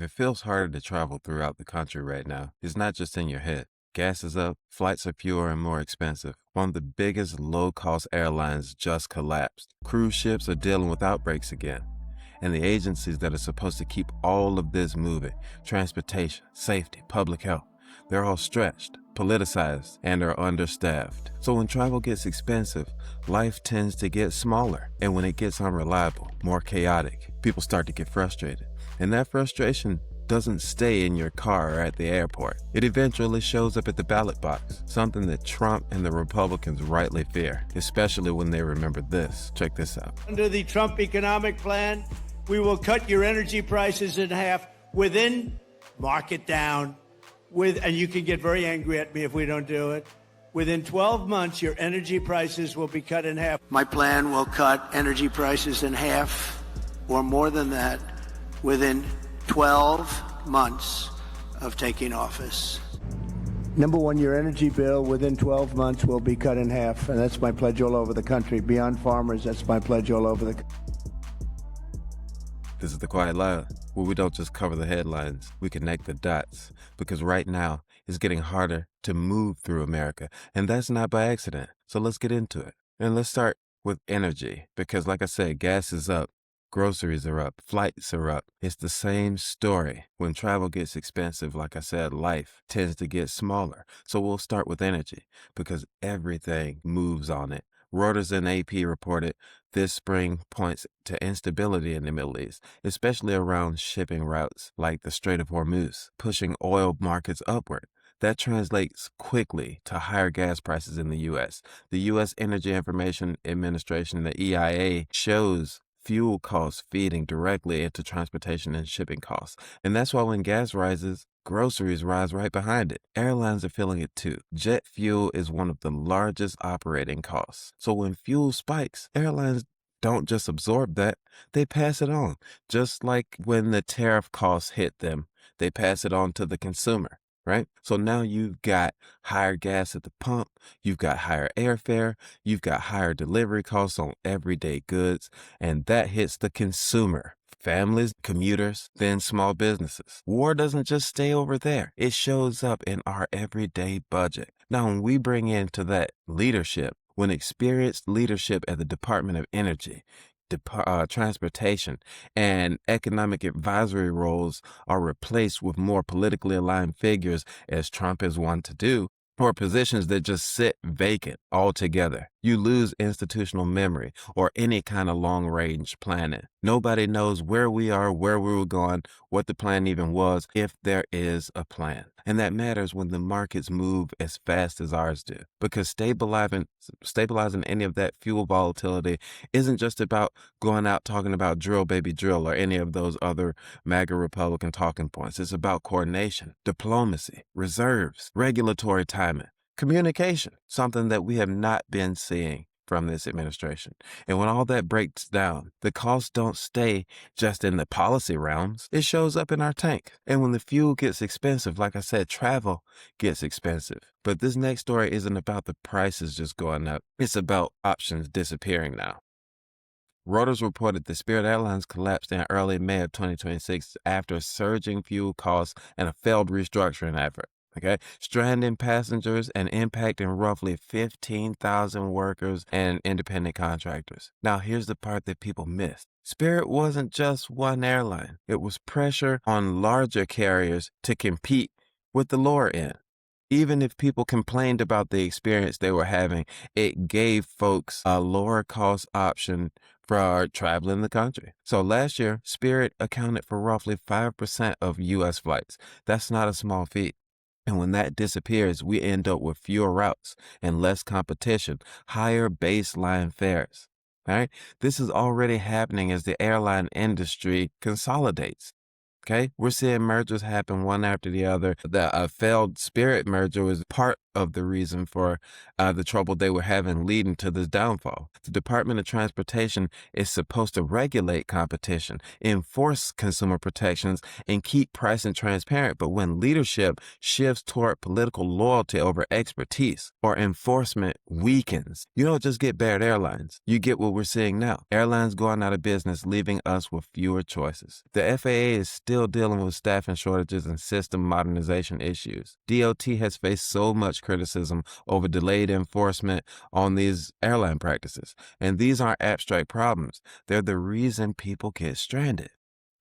it feels harder to travel throughout the country right now, it's not just in your head. Gas is up, flights are fewer and more expensive. One of the biggest low-cost airlines just collapsed. Cruise ships are dealing with outbreaks again. And the agencies that are supposed to keep all of this moving, transportation, safety, public health, they're all stretched, politicized, and are understaffed. So when travel gets expensive, life tends to get smaller. And when it gets unreliable, more chaotic, people start to get frustrated. And that frustration doesn't stay in your car or at the airport. It eventually shows up at the ballot box, something that Trump and the Republicans rightly fear, especially when they remember this. Check this out. Under the Trump economic plan, we will cut your energy prices in half within, mark it down, and you can get very angry at me if we don't do it. Within 12 months, your energy prices will be cut in half. My plan will cut energy prices in half or more than that within 12 months of taking office. Number one, your energy bill within 12 months will be cut in half, and that's my pledge all over the country. Beyond farmers, that's my pledge all over the country. This is The Quiet Lie, where we don't just cover the headlines, we connect the dots. Because right now, it's getting harder to move through America, and that's not by accident. So let's get into it. And let's start with energy, because like I said, gas is up, groceries are up, flights are up. It's the same story. When travel gets expensive, like I said, life tends to get smaller. So we'll start with energy, because everything moves on it. Reuters and AP reported this spring points to instability in the Middle East, especially around shipping routes like the Strait of Hormuz, pushing oil markets upward. That translates quickly to higher gas prices in the U.S. The U.S. Energy Information Administration, the EIA, shows fuel costs feeding directly into transportation and shipping costs. And that's why when gas rises, groceries rise right behind it. Airlines are feeling it too. Jet fuel is one of the largest operating costs. So when fuel spikes, airlines don't just absorb that, they pass it on. Just like when the tariff costs hit them, they pass it on to the consumer. Right? So now you've got higher gas at the pump, you've got higher airfare, you've got higher delivery costs on everyday goods, and that hits the consumer. Families, commuters, then small businesses. War doesn't just stay over there. It shows up in our everyday budget. Now, when we bring into that leadership, when experienced leadership at the Department of Energy, transportation, and economic advisory roles are replaced with more politically aligned figures, as Trump is one to do, or positions that just sit vacant altogether. You lose institutional memory or any kind of long-range planning. Nobody knows where we are, where we were going, what the plan even was, if there is a plan. And that matters when the markets move as fast as ours do. Because stabilizing any of that fuel volatility isn't just about going out talking about drill, baby, drill, or any of those other MAGA Republican talking points. It's about coordination, diplomacy, reserves, regulatory timing, communication, something that we have not been seeing from this administration. And when all that breaks down, the costs don't stay just in the policy realms. It shows up in our tank. And when the fuel gets expensive, like I said, travel gets expensive. But this next story isn't about the prices just going up. It's about options disappearing now. Reuters reported that Spirit Airlines collapsed in early May of 2026 after surging fuel costs and a failed restructuring effort. Okay, stranding passengers and impacting roughly 15,000 workers and independent contractors. Now, here's the part that people miss. Spirit wasn't just one airline. It was pressure on larger carriers to compete with the lower end. Even if people complained about the experience they were having, it gave folks a lower cost option for traveling the country. So last year, Spirit accounted for roughly 5% of U.S. flights. That's not a small feat. And when that disappears, we end up with fewer routes and less competition, higher baseline fares. All right? This is already happening as the airline industry consolidates. Okay? We're seeing mergers happen one after the other. The failed Spirit merger was part of the reason for the trouble they were having leading to this downfall. The Department of Transportation is supposed to regulate competition, enforce consumer protections, and keep pricing transparent. But when leadership shifts toward political loyalty over expertise or enforcement weakens, you don't just get bad airlines. You get what we're seeing now. Airlines going out of business, leaving us with fewer choices. The FAA is still dealing with staffing shortages and system modernization issues. DOT has faced so much criticism over delayed enforcement on these airline practices. And these aren't abstract problems. They're the reason people get stranded.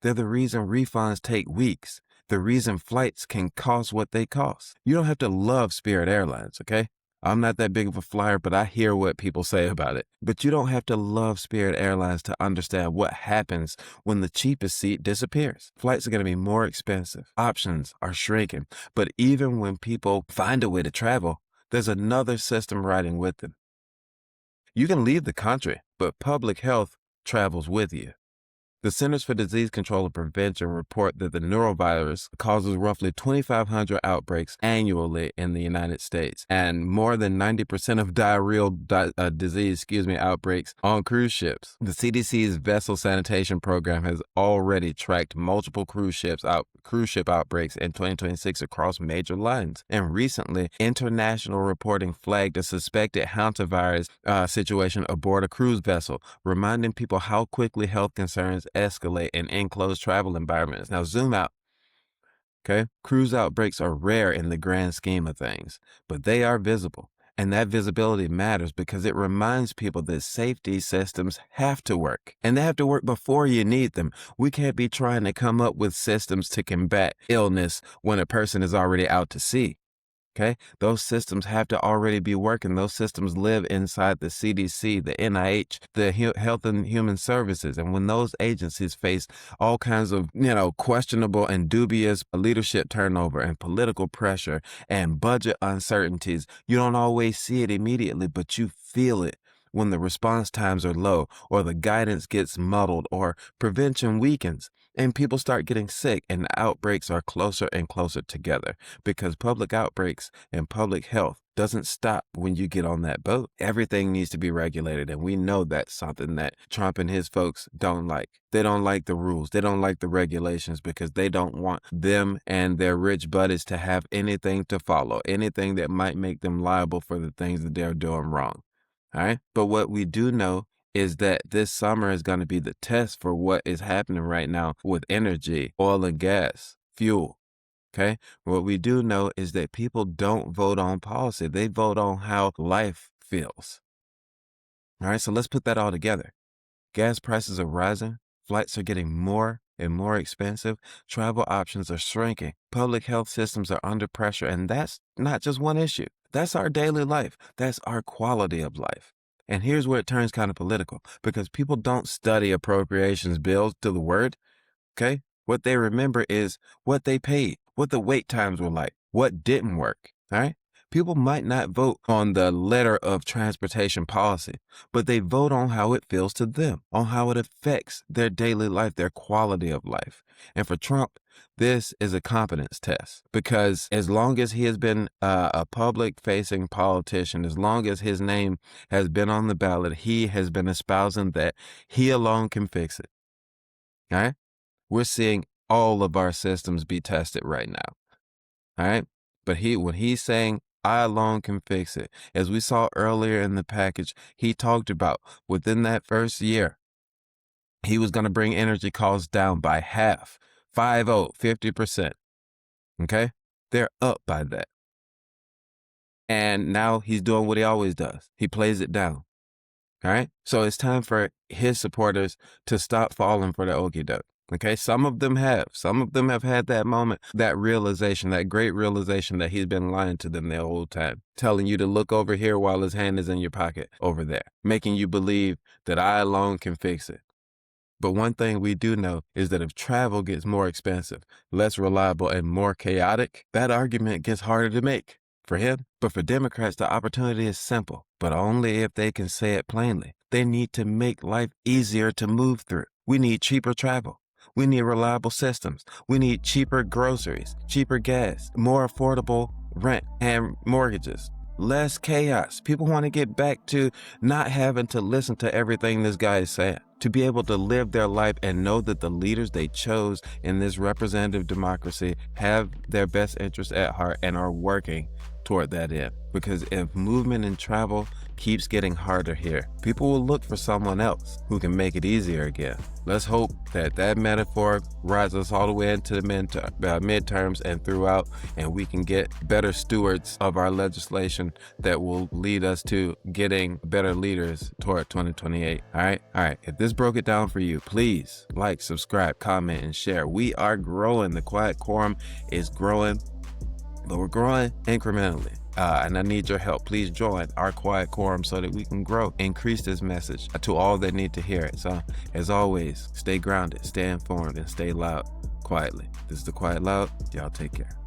They're the reason refunds take weeks. The reason flights can cost what they cost. You don't have to love Spirit Airlines, okay? I'm not that big of a flyer, but I hear what people say about it. But you don't have to love Spirit Airlines to understand what happens when the cheapest seat disappears. Flights are going to be more expensive. Options are shrinking. But even when people find a way to travel, there's another system riding with them. You can leave the country, but public health travels with you. The Centers for Disease Control and Prevention report that the neurovirus causes roughly 2,500 outbreaks annually in the United States, and more than 90% of diarrheal disease outbreaks on cruise ships. The CDC's vessel sanitation program has already tracked multiple cruise ship outbreaks in 2026 across major lines. And recently, international reporting flagged a suspected hantavirus situation aboard a cruise vessel, reminding people how quickly health concerns escalate in enclosed travel environments. Now zoom out. Okay. Cruise outbreaks are rare in the grand scheme of things, but they are visible. And that visibility matters because it reminds people that safety systems have to work, and they have to work before you need them. We can't be trying to come up with systems to combat illness when a person is already out to sea. Okay, those systems have to already be working. Those systems live inside the CDC, the NIH, the Health and Human Services. And when those agencies face all kinds of, questionable and dubious leadership turnover and political pressure and budget uncertainties, you don't always see it immediately, but you feel it when the response times are low, or the guidance gets muddled, or prevention weakens, and people start getting sick, and the outbreaks are closer and closer together, because public outbreaks and public health doesn't stop when you get on that boat. Everything needs to be regulated, and we know that's something that Trump and his folks don't like. They don't like the rules. They don't like the regulations because they don't want them and their rich buddies to have anything to follow, anything that might make them liable for the things that they're doing wrong. All right. But what we do know is that this summer is going to be the test for what is happening right now with energy, oil and gas, fuel. Okay. What we do know is that people don't vote on policy. They vote on how life feels. All right. So let's put that all together. Gas prices are rising. Flights are getting more and more expensive. Travel options are shrinking. Public health systems are under pressure. And that's not just one issue. That's our daily life. That's our quality of life. And here's where it turns kind of political, because people don't study appropriations bills to the word. Okay. What they remember is what they paid, what the wait times were like, what didn't work. All right. People might not vote on the letter of transportation policy, but they vote on how it feels to them, on how it affects their daily life, their quality of life. And for Trump, this is a competence test, because as long as he has been a public-facing politician, as long as his name has been on the ballot, he has been espousing that he alone can fix it. All right? We're seeing all of our systems be tested right now. All right? But when he's saying, I alone can fix it, as we saw earlier in the package, he talked about within that first year, he was going to bring energy costs down by half, 50%. Okay? They're up by that. And now he's doing what he always does. He plays it down. All right? So it's time for his supporters to stop falling for the okie doke. Okay, some of them have had that moment, that realization, that great realization that he's been lying to them the whole time, telling you to look over here while his hand is in your pocket over there, making you believe that I alone can fix it. But one thing we do know is that if travel gets more expensive, less reliable, and more chaotic, that argument gets harder to make for him. But for Democrats, the opportunity is simple, but only if they can say it plainly. They need to make life easier to move through. We need cheaper travel. We need reliable systems. We need cheaper groceries, cheaper gas, more affordable rent and mortgages. Less chaos. People want to get back to not having to listen to everything this guy is saying, to be able to live their life and know that the leaders they chose in this representative democracy have their best interests at heart and are working toward that end. Because if movement and travel keeps getting harder here, people will look for someone else who can make it easier again. Let's hope that that metaphor rides us all the way into the midterms and throughout, and we can get better stewards of our legislation that will lead us to getting better leaders toward 2028. All right. If this broke it down for you, please like, subscribe, comment, and share. We are growing. The Quiet Quorum is growing, but we're growing incrementally. And I need your help. Please join our Quiet Quorum so that we can grow, increase this message to all that need to hear it. So, as always, stay grounded, stay informed, and stay loud quietly. This is The Quiet Loud. Y'all take care.